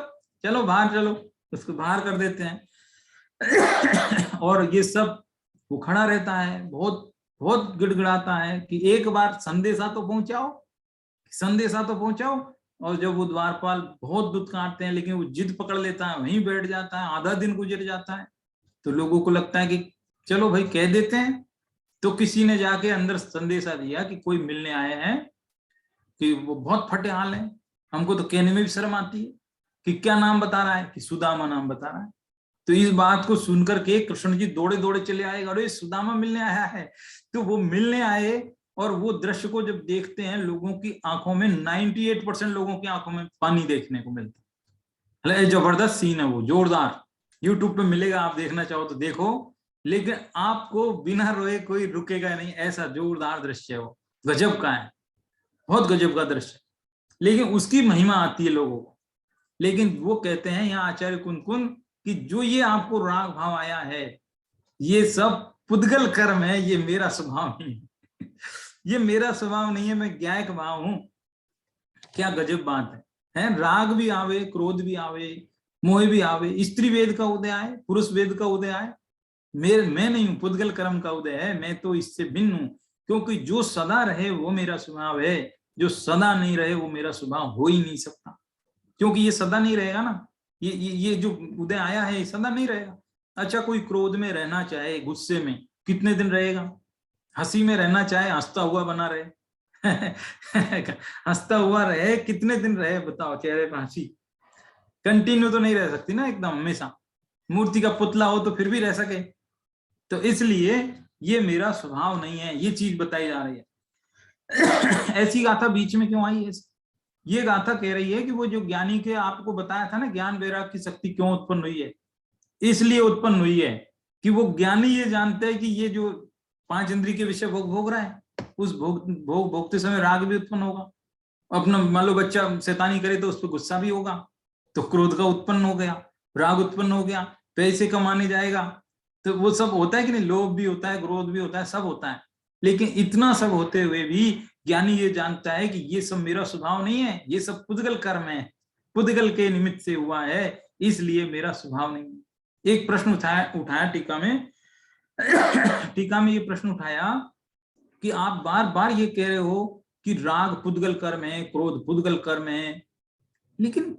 चलो बाहर चलो, उसको बाहर कर देते हैं। और ये सब वो खड़ा रहता है, बहुत बहुत गिड़गिड़ाता है कि एक बार संदेशा तो पहुंचाओ, संदेशा तो पहुंचाओ। और जब वो द्वारपाल बहुत दुत्कारते हैं, लेकिन वो जिद पकड़ लेता है, वहीं बैठ जाता है, आधा दिन गुजर जाता है। तो लोगों को लगता है कि चलो भाई कह देते हैं। तो किसी ने जाके अंदर संदेशा दिया कि कोई मिलने आए हैं, कि वो बहुत फटे हाल है, हमको तो कहने में भी शर्म आती है कि क्या नाम बता रहा है, कि सुदामा नाम बता रहा है। तो इस बात को सुनकर के कृष्ण जी दौड़े दौड़े चले आए, अरे सुदामा मिलने आया है। तो वो मिलने आए और वो दृश्य को जब देखते हैं, लोगों की आंखों में 98% लोगों की आंखों में पानी देखने को मिलता है। जबरदस्त सीन है वो, जोरदार। यूट्यूब पे मिलेगा, आप देखना चाहो तो देखो, लेकिन आपको बिना रोए कोई रुकेगा नहीं, ऐसा जोरदार दृश्य है वो, गजब का है, बहुत गजब का दृश्य। लेकिन उसकी महिमा आती है लोगों को। लेकिन वो कहते हैं यहाँ आचार्य कुनकुन कि जो ये आपको राग भाव आया है, ये सब पुद्गल कर्म है, ये मेरा स्वभाव नहीं है। ये मेरा स्वभाव नहीं है, मैं ज्ञायक भाव हूं। क्या गजब बात है। राग भी आवे, क्रोध भी आवे, मोह भी आवे, स्त्री वेद का उदय आए, पुरुष वेद का उदय आए, मैं नहीं हूं, पुद्गल कर्म का उदय है, मैं तो इससे भिन्न हूं। क्योंकि जो सदा रहे वो मेरा स्वभाव है, जो सदा नहीं रहे वो मेरा स्वभाव हो ही नहीं सकता। क्योंकि ये सदा नहीं रहेगा ना, ये जो उदय आया है ये सदा नहीं रहेगा। अच्छा, कोई क्रोध में रहना चाहे, गुस्से में, कितने दिन रहेगा? हंसी में रहना चाहे, हंसता हुआ बना रहे हंसता हुआ रहे, कितने दिन रहे बताओ, चेहरे पर हंसी, कंटिन्यू तो नहीं रह सकती ना एकदम हमेशा, मूर्ति का पुतला हो तो फिर भी रह सके। तो इसलिए ये मेरा स्वभाव नहीं है, ये चीज बताई जा रही है। ऐसी गाथा बीच में क्यों आई है? ये गाथा कह रही है कि वो जो ज्ञानी के आपको बताया था ना, ज्ञान वैराग्य की शक्ति क्यों उत्पन्न हुई है, इसलिए उत्पन्न हुई है कि वो ज्ञानी ये जानते हैं कि ये जो 5 इंद्रिय के विषय भोग रहा है, उस भोगते समय राग भी उत्पन्न होगा। अपना मान लो बच्चा शैतानी करे तो उस पर गुस्सा भी होगा, तो क्रोध का उत्पन्न हो गया, राग उत्पन्न हो गया, पैसे कमाने जाएगा, तो वो सब होता है कि नहीं, लोभ भी होता है, क्रोध भी होता है, सब होता है। लेकिन इतना सब होते हुए भी ज्ञानी ये जानता है कि ये सब मेरा स्वभाव नहीं है, ये सब पुद्गल कर्म है, पुद्गल के निमित्त से हुआ है, इसलिए मेरा स्वभाव नहीं है। एक प्रश्न उठाया टीका में, टीका में ये प्रश्न उठाया कि आप बार बार ये कह रहे हो कि राग पुद्गल कर्म है, क्रोध पुद्गल कर्म है, लेकिन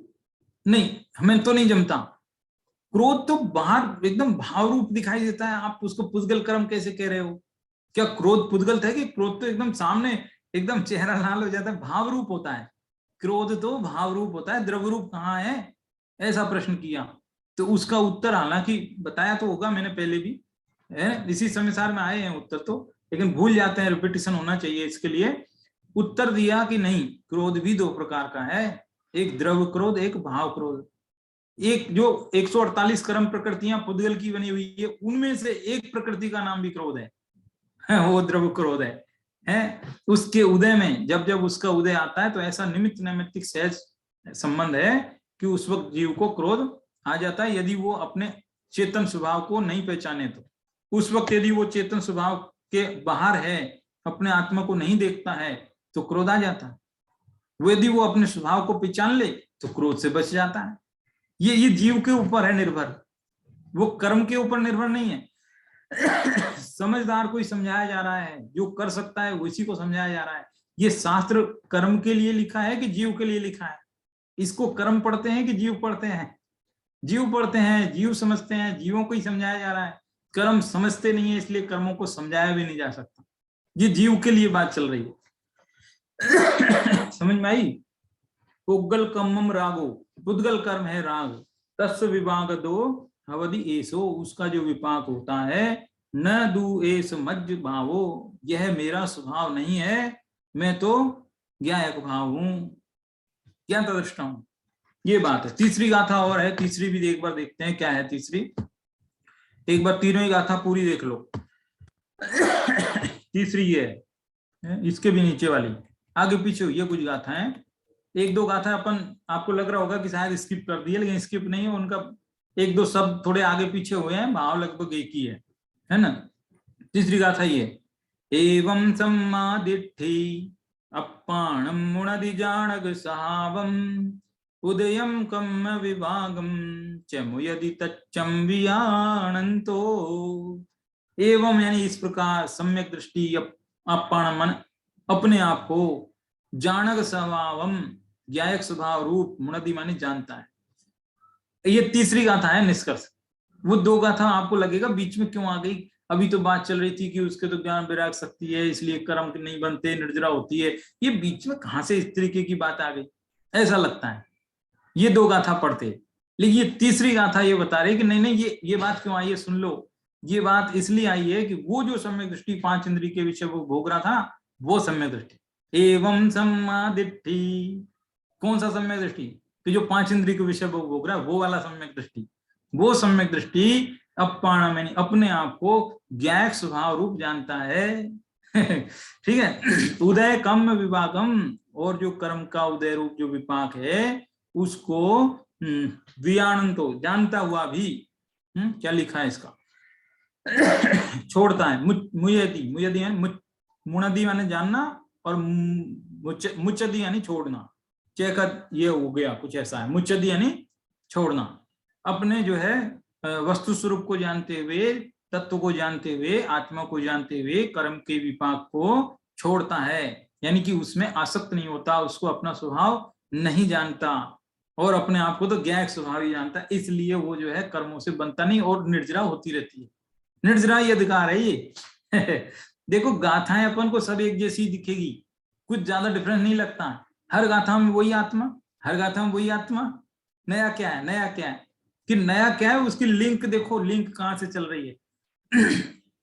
नहीं, हमें तो नहीं जमता। क्रोध तो बाहर एकदम भाव रूप दिखाई देता है, आप उसको पुद्गल कर्म कैसे कह रहे हो? क्या क्रोध पुद्गल था? कि क्रोध तो एकदम सामने एकदम चेहरा लाल हो जाता है, भाव रूप होता है। क्रोध तो भाव रूप होता है, द्रव्य रूप कहाँ है? ऐसा प्रश्न किया। तो उसका उत्तर हालांकि बताया तो होगा मैंने पहले भी, है इसी समाचार में आए हैं उत्तर तो, लेकिन भूल जाते हैं, रिपीटिशन होना चाहिए इसके लिए। उत्तर दिया कि नहीं, क्रोध भी 2 प्रकार का है, एक द्रव्य क्रोध, एक भाव क्रोध। एक जो 148 कर्म प्रकृतियां पुद्गल की बनी हुई है, उनमें से एक प्रकृति का नाम भी क्रोध है, वो द्रव्य क्रोध है। उसके उदय में जब जब उसका उदय आता है तो ऐसा निमित्त नैमित्तिक सहज संबंध है कि उस वक्त जीव को क्रोध आ जाता है, यदि वो अपने चेतन स्वभाव को नहीं पहचाने तो। उस वक्त यदि वो चेतन स्वभाव के बाहर है, अपने आत्मा को नहीं देखता है, तो क्रोध आ जाता है। वो यदि वो अपने स्वभाव को पहचान ले तो क्रोध से बच जाता है। ये जीव के ऊपर है निर्भर, वो कर्म के ऊपर निर्भर नहीं है। समझदार को ही समझाया जा रहा है, जो कर सकता है उसी को समझाया जा रहा है। ये शास्त्र कर्म के लिए लिखा है कि जीव के लिए लिखा है? इसको कर्म पढ़ते हैं कि जीव पढ़ते हैं? जीव पढ़ते हैं, जीव समझते हैं, जीवों को ही समझाया जा रहा है। कर्म समझते नहीं है, इसलिए कर्मों को समझाया भी नहीं जा सकता। ये जीव के लिए बात चल रही है। समझ में आई? पुद्गल कर्मम रागो, पुद्गल कर्म है राग, तस्य विभाग दो अवधि एसो, उसका जो विपाक होता है, न दू एस मज्ज भावो, यह मेरा स्वभाव नहीं है, मैं तो ज्ञायक भाव हूं, ज्ञातदृष्टा हूं। ये बात है। तीसरी गाथा और है, तीसरी भी एक बार देखते हैं क्या है तीसरी। एक बार तीनों ही गाथा पूरी देख लो। तीसरी ये है, इसके भी नीचे वाली, आगे पीछे ये कुछ गाथा है। 1-2 गाथा अपन आपको लग रहा होगा कि शायद स्किप कर दिए, लेकिन स्किप नहीं है, उनका 1-2 शब्द थोड़े आगे पीछे हुए हैं, भाव लगभग एक ही है ना। तीसरी गाथा ये, एवं सम्मादिट्ठी अप्पाणम मुणदि जाणग सहावम उदयम कम्म विभागम चमुयदि तच्चम वियाणंतो। एवं यानी इस प्रकार, सम्यक दृष्टि, अप्पाण मन, अपने आप को, जानक स्वभावम, ज्ञायक स्वभाव रूप, मुणदि माने जानता है। ये तीसरी गाथा है निष्कर्ष। वो 2 गाथा आपको लगेगा बीच में क्यों आ गई, अभी तो बात चल रही थी कि उसके तो ज्ञान विराग शक्ति है, इसलिए कर्म नहीं बनते, निर्जरा होती है, ये बीच में कहां से इस तरीके की बात आ गई, ऐसा लगता है ये 2 गाथा पढ़ते। लेकिन ये तीसरी गाथा ये बता रही कि नहीं नहीं, ये बात क्यों आई है, सुन लो। ये बात इसलिए आई है कि वो जो सम्यक दृष्टि 5 इंद्रिय के विषय वो भोग रहा था, वो सम्यक दृष्टि। एवं सम्मादिट्ठी, कौन सा सम्यक दृष्टि? कि जो 5 इंद्रिय के विषय वो भोग रहा है, वो वाला सम्यक दृष्टि। वो सम्यक दृष्टि अप्पाण में अपने आप को ज्ञायक स्वभाव रूप जानता है। ठीक है। उदय कम विपाकम, और जो कर्म का उदय रूप जो विपाक है उसको वियाणंतो, जानता हुआ भी, क्या लिखा है इसका, छोड़ता है। मुयति, मुयति यानी मुणदि माने जानना, और मुचदि यानी छोड़ना। चेकत ये हो गया कुछ ऐसा है, मुचदि यानी छोड़ना। अपने जो है वस्तु स्वरूप को जानते हुए, तत्व को जानते हुए, आत्मा को जानते हुए कर्म के विपाक को छोड़ता है, यानी कि उसमें आसक्त नहीं होता, उसको अपना स्वभाव नहीं जानता, और अपने आप को तो ज्ञायक स्वभाव ही जानता है, इसलिए वो जो है कर्मों से बनता नहीं और निर्जरा होती रहती है। निर्जरा ही अधिकार है ये। देखो गाथाएं अपन को सब एक जैसी दिखेगी, कुछ ज्यादा डिफरेंस नहीं लगता, हर गाथा में वही आत्मा, हर गाथा में वही आत्मा, नया क्या है, नया क्या है, कि नया क्या है उसकी लिंक देखो, लिंक कहां से चल रही है।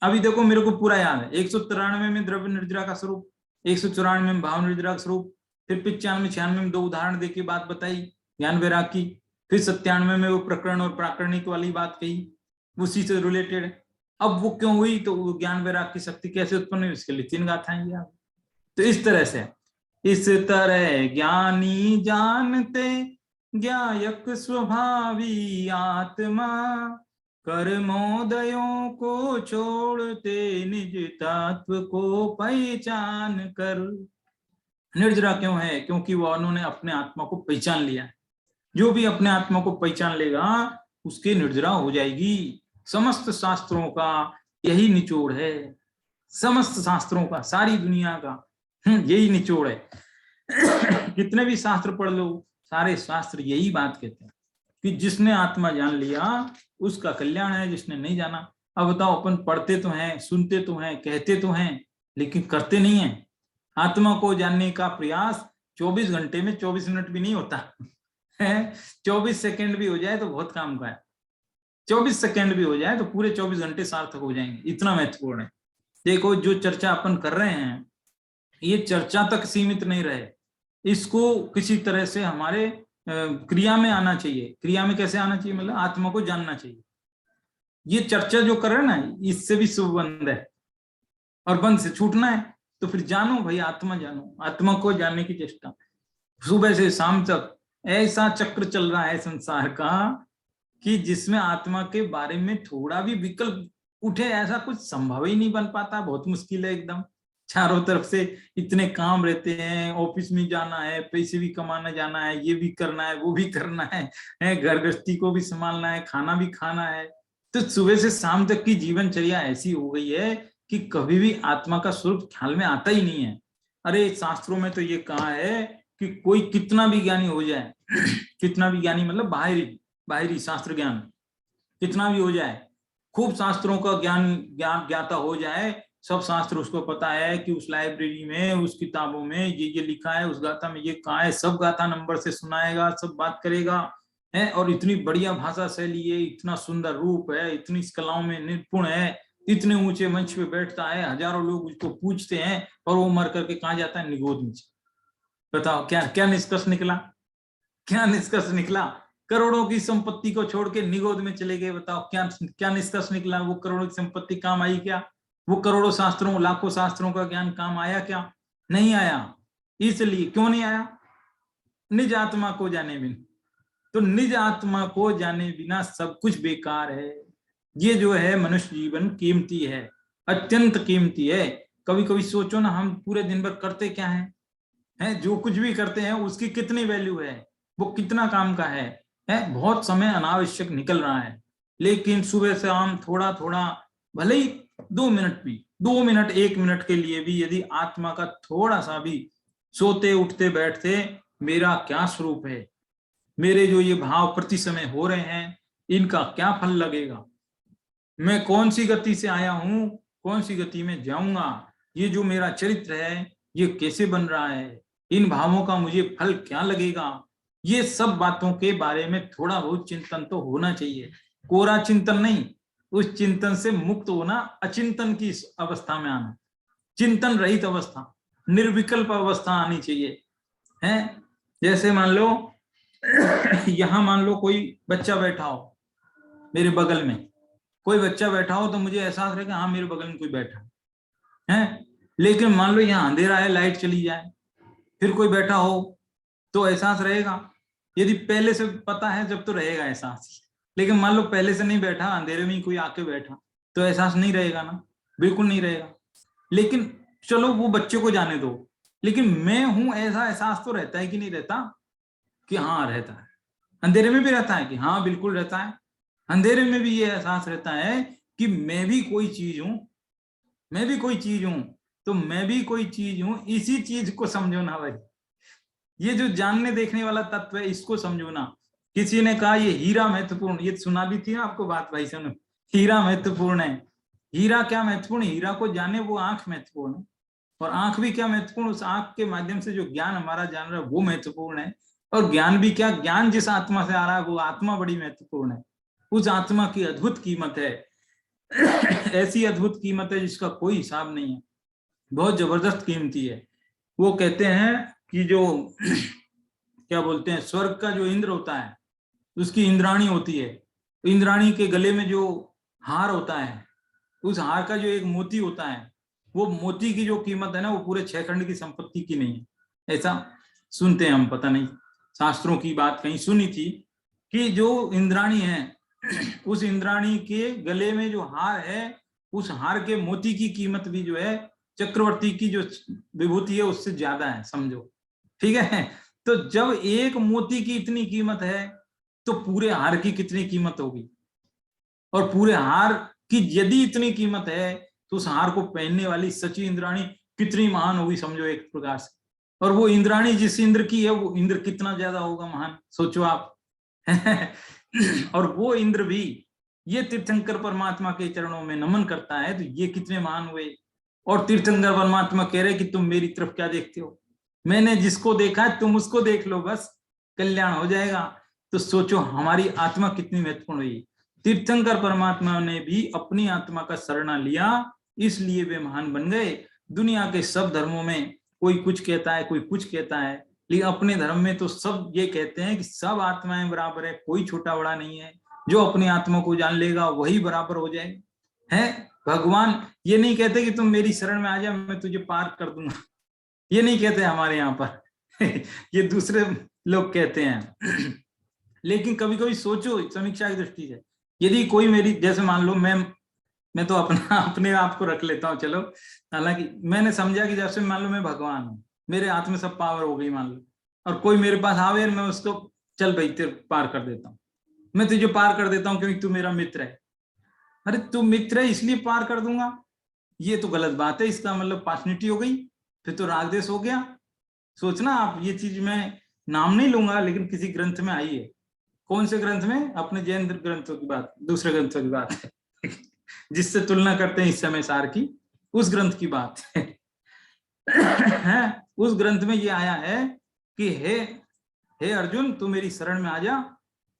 अभी देखो मेरे को पूरा याद है, 193 में द्रव्य निर्जरा का स्वरूप, 194 में भाव निर्जरा का स्वरूप, फिर 95 96 में 2 उदाहरण देके बात बताई ज्ञान वैराग की, फिर 97 में वो प्रकरण और प्राकरणिक वाली बात कही, उसी से रिलेटेड है। अब वो क्यों हुई, तो वो ज्ञान वैराग की शक्ति कैसे उत्पन्न हुई, उसके लिए 3 गाथाएं याद। तो इस तरह से, इस तरह ज्ञानी जानते ज्ञायक स्वभावी आत्मा, कर्मोदयों को छोड़ते निज तत्व को पहचान कर। निर्जरा क्यों है, क्योंकि वो उन्होंने अपने आत्मा को पहचान लिया। जो भी अपने आत्मा को पहचान लेगा उसकी निर्जरा हो जाएगी। समस्त शास्त्रों का यही निचोड़ है, समस्त शास्त्रों का, सारी दुनिया का यही निचोड़ है। कितने भी शास्त्र पढ़ लो, सारे शास्त्र यही बात कहते हैं कि जिसने आत्मा जान लिया उसका कल्याण है, जिसने नहीं जाना। अब बताओ, अपन पढ़ते तो हैं, सुनते तो हैं, कहते तो हैं, लेकिन करते नहीं है। आत्मा को जानने का प्रयास 24 घंटे में 24 मिनट भी नहीं होता है। 24 सेकंड भी हो जाए तो बहुत काम का है, 24 सेकंड भी हो जाए तो पूरे 24 घंटे सार्थक हो जाएंगे, इतना महत्वपूर्ण है। देखो जो चर्चा अपन कर रहे हैं, ये चर्चा तक सीमित नहीं रहे, इसको किसी तरह से हमारे क्रिया में आना चाहिए। क्रिया में कैसे आना चाहिए, मतलब आत्मा को जानना चाहिए। ये चर्चा जो कर रहे हैं ना, इससे भी शुभ बंध है, और बंध से छूटना है तो फिर जानो भाई, आत्मा जानो, आत्मा को जानने की चेष्टा। सुबह से शाम तक ऐसा चक्र चल रहा है संसार का कि जिसमें आत्मा के बारे में थोड़ा भी विकल्प उठे ऐसा कुछ संभव ही नहीं बन पाता, बहुत मुश्किल है एकदम। चारों तरफ से इतने काम रहते हैं, ऑफिस में जाना है, पैसे भी कमाना जाना है, ये भी करना है, वो भी करना है, घर गृहस्थी को भी संभालना है, खाना भी खाना है। तो सुबह से शाम तक की जीवनचर्या ऐसी हो गई है कि कभी भी आत्मा का स्वरूप ख्याल में आता ही नहीं है। अरे शास्त्रों में तो ये कहा है कि कोई कितना भी ज्ञानी हो जाए, कितना भी ज्ञानी मतलब बाहरी शास्त्र ज्ञान कितना भी हो जाए, खूब शास्त्रों का ज्ञान ज्ञाता हो जाए, सब शास्त्र उसको पता है कि उस लाइब्रेरी में, उस किताबों में ये लिखा है, उस गाथा में ये कहा है, सब गाथा नंबर से सुनाएगा, सब बात करेगा है, और इतनी बढ़िया भाषा शैली है, इतना सुंदर रूप है, इतनी कलाओं में निपुण है, इतने ऊंचे मंच पे बैठता है, हजारों लोग उसको पूछते हैं, और वो मर करके कहाँ जाता है, निगोद में। बताओ क्या क्या निष्कर्ष निकला, क्या निष्कर्ष निकला? करोड़ों की संपत्ति को छोड़ के निगोद में चले गए। बताओ क्या क्या निष्कर्ष निकला? वो करोड़ों की संपत्ति काम आई क्या? वो करोड़ों शास्त्रों, लाखों शास्त्रों का ज्ञान काम आया क्या? नहीं आया। इसलिए क्यों नहीं आया? निज आत्मा को जाने बिना। तो निज आत्मा को जाने बिना सब कुछ बेकार है। ये जो है मनुष्य जीवन कीमती है, अत्यंत कीमती है। कभी कभी सोचो ना, हम पूरे दिन भर करते क्या है, जो कुछ भी करते हैं उसकी कितनी वैल्यू है, वो कितना काम का है, बहुत समय अनावश्यक निकल रहा है। लेकिन सुबह से हम थोड़ा थोड़ा, भले ही 2 मिनट भी, 2 मिनट 1 मिनट के लिए भी यदि आत्मा का थोड़ा सा भी सोते उठते बैठते, मेरा क्या स्वरूप है, मेरे जो ये भाव प्रति समय हो रहे हैं, इनका क्या फल लगेगा, मैं कौन सी गति से आया हूं, कौन सी गति में जाऊंगा, ये जो मेरा चरित्र है ये कैसे बन रहा है, इन भावों का मुझे फल क्या लगेगा, ये सब बातों के बारे में थोड़ा बहुत चिंतन तो होना चाहिए। कोरा चिंतन नहीं, उस चिंतन से मुक्त होना, अचिंतन की अवस्था में आना, चिंतन रहित अवस्था, निर्विकल्प अवस्था आनी चाहिए। है जैसे मान लो यहां मान लो कोई बच्चा बैठा हो, मेरे बगल में कोई बच्चा बैठा हो, तो मुझे एहसास रहेगा हाँ मेरे बगल में कोई बैठा है। लेकिन मान लो यहाँ अंधेरा है, लाइट चली जाए, फिर कोई बैठा हो तो एहसास रहेगा? यदि पहले से पता है जब तो रहेगा एहसास, लेकिन मान लो पहले से नहीं बैठा, अंधेरे में ही कोई आके बैठा, तो एहसास नहीं रहेगा ना, बिल्कुल नहीं रहेगा। लेकिन चलो वो बच्चे को जाने दो, लेकिन मैं हूं ऐसा एहसास तो रहता है कि नहीं रहता? कि हाँ रहता है। अंधेरे में भी रहता है कि हाँ बिल्कुल रहता है। अंधेरे में भी ये एहसास रहता है कि मैं भी कोई चीज हूं, मैं भी कोई चीज हूं, तो मैं भी कोई चीज हूं, इसी चीज को समझो ना भाई। ये जो जानने देखने वाला तत्व है इसको समझो ना। किसी ने कहा ये हीरा महत्वपूर्ण, ये सुना भी थी ना आपको बात भाई, सुनो, हीरा महत्वपूर्ण है। हीरा क्या महत्वपूर्ण? हीरा को जाने वो आंख महत्वपूर्ण है। और आंख भी क्या महत्वपूर्ण? उस आंख के माध्यम से जो ज्ञान हमारा जान रहा है वो महत्वपूर्ण है। और ज्ञान भी क्या, ज्ञान जिस आत्मा से आ रहा है वो आत्मा बड़ी महत्वपूर्ण है, उस आत्मा की अद्भुत कीमत है। ऐसी अद्भुत कीमत है जिसका कोई हिसाब नहीं है, बहुत जबरदस्त कीमती है। वो कहते हैं कि जो क्या बोलते हैं, स्वर्ग का जो इंद्र होता है उसकी इंद्राणी होती है, तो इंद्राणी के गले में जो हार होता है, उस हार का जो एक मोती होता है, वो मोती की जो कीमत है ना, वो पूरे 6 खंड की संपत्ति की नहीं है। ऐसा सुनते हैं हम, पता नहीं शास्त्रों की बात कहीं सुनी थी कि जो इंद्राणी है, उस इंद्राणी के गले में जो हार है, उस हार के मोती की कीमत भी जो है चक्रवर्ती की जो विभूति है उससे ज्यादा है, समझो। ठीक है, तो जब एक मोती की इतनी कीमत है तो पूरे हार की कितनी कीमत होगी, और पूरे हार की यदि इतनी कीमत है तो उस हार को पहनने वाली सची इंद्राणी कितनी महान होगी, समझो एक प्रकार से। और वो इंद्राणी जिस इंद्र की है, वो इंद्र कितना ज्यादा होगा महान, सोचो आप। और वो इंद्र भी ये तीर्थंकर परमात्मा के चरणों में नमन करता है, तो ये कितने महान हुए। और तीर्थंकर परमात्मा कह रहे कि तुम मेरी तरफ क्या देखते हो, मैंने जिसको देखा है तुम उसको देख लो, बस कल्याण हो जाएगा। तो सोचो हमारी आत्मा कितनी महत्वपूर्ण हुई। तीर्थंकर परमात्मा ने भी अपनी आत्मा का शरणा लिया, इसलिए वे महान बन गए। दुनिया के सब धर्मों में कोई कुछ कहता है, कोई कुछ कहता है, लेकिन अपने धर्म में तो सब ये कहते हैं कि सब आत्माएं बराबर है, कोई छोटा बड़ा नहीं है। जो अपनी आत्मा को जान लेगा वही बराबर हो जाए है। भगवान ये नहीं कहते कि तुम मेरी शरण में आ जा, मैं तुझे पार कर दूंगा, ये नहीं कहते हमारे यहाँ पर। ये दूसरे लोग कहते हैं। लेकिन कभी कभी सोचो समीक्षा की दृष्टि से, यदि कोई मेरी, जैसे मान लो मैं तो अपने आप को रख लेता हूँ, चलो, हालांकि मैंने समझा कि जैसे मान लो मैं भगवान हूँ, मेरे हाथ में सब पावर हो गई मान लो, और कोई मेरे पास आवे और मैं उसको चल भाई तेरे पार कर देता हूँ, मैं तुझे पार कर देता हूँ क्योंकि तू मेरा मित्र है। अरे तू मित्र है इसलिए पार कर दूंगा, ये तो गलत बात है, इसका मतलब पार्शनिटी हो गई, फिर तो राग देश हो गया। सोचना आप, ये चीज मैं नाम नहीं लूंगा लेकिन किसी ग्रंथ में आई है। कौन से ग्रंथ में? अपने जैन ग्रंथों की बात, दूसरे ग्रंथों की बात है। जिससे तुलना करते हैं इस समय सार की, उस ग्रंथ की बात है। उस ग्रंथ में ये आया है कि हे अर्जुन, तू मेरी शरण में आ जा,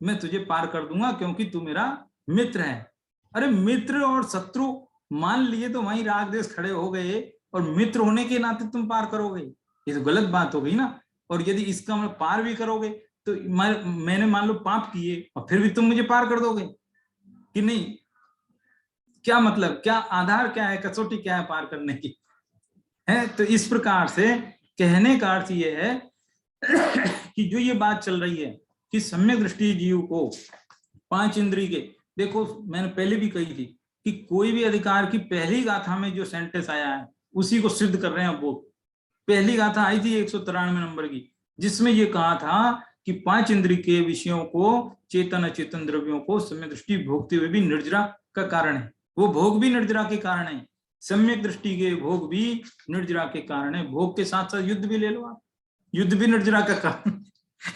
मैं तुझे पार कर दूंगा क्योंकि तू मेरा मित्र है। अरे मित्र और शत्रु मान लिए तो वहीं राग देश खड़े हो गए, और मित्र होने के नाते तुम पार करोगे, ये तो गलत बात हो गई ना। और यदि इसका मतलब पार भी करोगे तो मैंने मान लो पाप किए और फिर भी तुम मुझे पार कर दोगे कि नहीं? क्या मतलब, क्या आधार, क्या है, कसौटी क्या है पार करने की है? तो इस प्रकार से कहने का अर्थ ये है कि जो ये बात चल रही है कि सम्यक दृष्टि जीव को 5 इंद्रिय के, देखो मैंने पहले भी कही थी कि कोई भी अधिकार की पहली गाथा में जो सेंटेंस आया है उसी को सिद्ध कर रहे हैं। वो पहली गाथा आई थी 193 नंबर की, जिसमें ये कहा था कि 5 इंद्रिय के विषयों को, चेतन अचेतन द्रव्यों को सम्यक दृष्टि भोगते हुए भी निर्जरा का कारण है। वो भोग भी निर्जरा के कारण है, सम्यक दृष्टि के भोग भी निर्जरा के कारण है। भोग के साथ साथ युद्ध भी ले लो आप, युद्ध भी निर्जरा का कारण।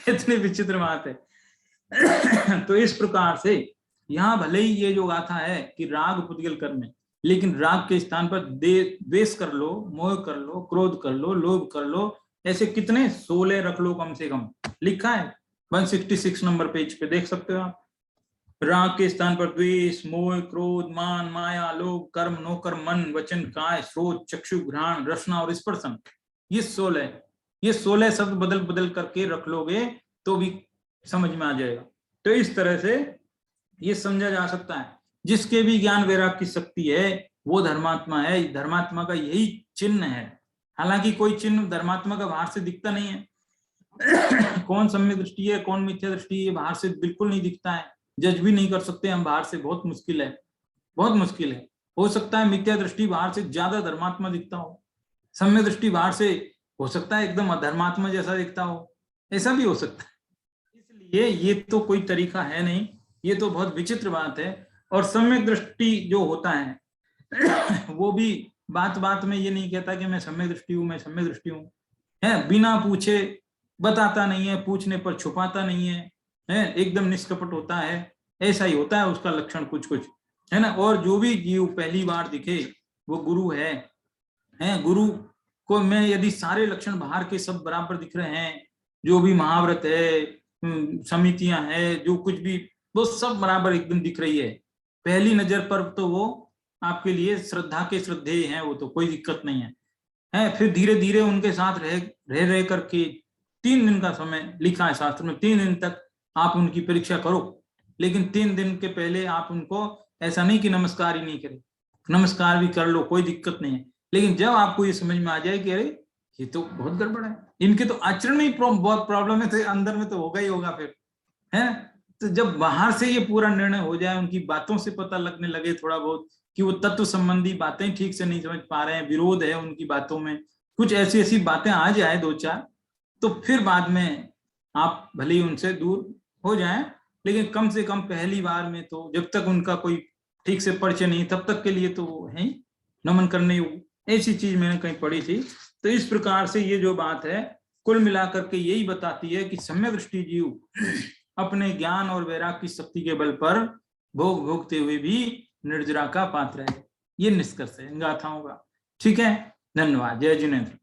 इतनी विचित्र बात है। तो इस प्रकार से यहाँ भले ही ये जो गाथा है कि राग पुद्गल कर्म है, लेकिन राग के स्थान पर द्वेष कर लो, मोह कर लो, क्रोध कर लो, लोभ कर लो, ऐसे कितने 16 रख लो कम से कम, लिखा है 166 नंबर पेज पे, देख सकते हो आप। राग के स्थान पर द्वेष, मोह, क्रोध, मान, माया, लोभ, कर्म, नौकर, मन, वचन, काय, श्रोत, चक्षु, घ्राण, रसना और स्पर्शन, ये 16 शब्द बदल बदल करके रख लोगे तो भी समझ में आ जाएगा। तो इस तरह से ये समझा जा सकता है, जिसके भी ज्ञान वैराग की शक्ति है वो धर्मात्मा है। धर्मात्मा का यही चिन्ह है। हालांकि कोई चिन्ह धर्मात्मा का बाहर से दिखता नहीं है। कौन सम्यक दृष्टि है, कौन मिथ्या दृष्टि है, बाहर से बिल्कुल नहीं दिखता है। जज भी नहीं कर सकते हम बाहर से, बहुत मुश्किल है, बहुत मुश्किल है। हो सकता है मिथ्या दृष्टि बाहर से ज्यादा धर्मात्मा दिखता हो, सम्यक दृष्टि बाहर से हो सकता है एकदम अधर्मात्मा जैसा दिखता हो, ऐसा भी हो सकता है। इसलिए ये तो कोई तरीका है नहीं, ये तो बहुत विचित्र बात है। और सम्यक दृष्टि जो होता है वो भी बात बात में ये नहीं कहता कि मैं सम्यक दृष्टि हूं, मैं सम्यक दृष्टि हूं, है बिना पूछे बताता नहीं है, पूछने पर छुपाता नहीं है एकदम निष्कपट होता है। ऐसा ही होता है उसका लक्षण कुछ कुछ, है ना। और जो भी जीव पहली बार दिखे वो गुरु है गुरु को मैं यदि सारे लक्षण बाहर के सब बराबर दिख रहे हैं, जो भी महाव्रत है, समितियां है, जो कुछ भी, वो सब बराबर एकदम दिख रही है। पहली नजर पर तो वो आपके लिए श्रद्धा के श्रद्धेय हैं, वो तो कोई दिक्कत नहीं है। फिर धीरे धीरे उनके साथ रह करके 3 दिन का समय लिखा है शास्त्र में, 3 दिन तक आप उनकी परीक्षा करो, लेकिन 3 दिन के पहले आप उनको ऐसा नहीं कि नमस्कार ही नहीं करें, नमस्कार भी कर लो, कोई दिक्कत नहीं है। लेकिन जब आपको ये समझ में आ जाए कि अरे ये तो बहुत गड़बड़ है, इनके तो आचरण में ही बहुत प्रॉब्लम है, तो अंदर में तो होगा ही होगा फिर, है। तो जब बाहर से ये पूरा निर्णय हो जाए, उनकी बातों से पता लगने लगे थोड़ा बहुत कि वो तत्व संबंधी बातें ठीक से नहीं समझ पा रहे हैं, विरोध है उनकी बातों में, कुछ ऐसी ऐसी बातें आ जाए 2-4, तो फिर बाद में आप भले ही उनसे दूर हो जाएं, लेकिन कम से कम पहली बार में तो जब तक उनका कोई ठीक से परिचय नहीं, तब तक के लिए तो वो है नमन करने योग्य। ऐसी चीज मैंने कहीं पढ़ी थी। तो इस प्रकार से ये जो बात है कुल मिलाकर के यही बताती है कि सम्यक दृष्टि जीव अपने ज्ञान और वैराग्य की शक्ति के बल पर भोग भोगते हुए भी निर्जरा का पात्र है। ये निष्कर्ष है इन गाथाओं का। ठीक है, धन्यवाद। जय जिनेन्द्र।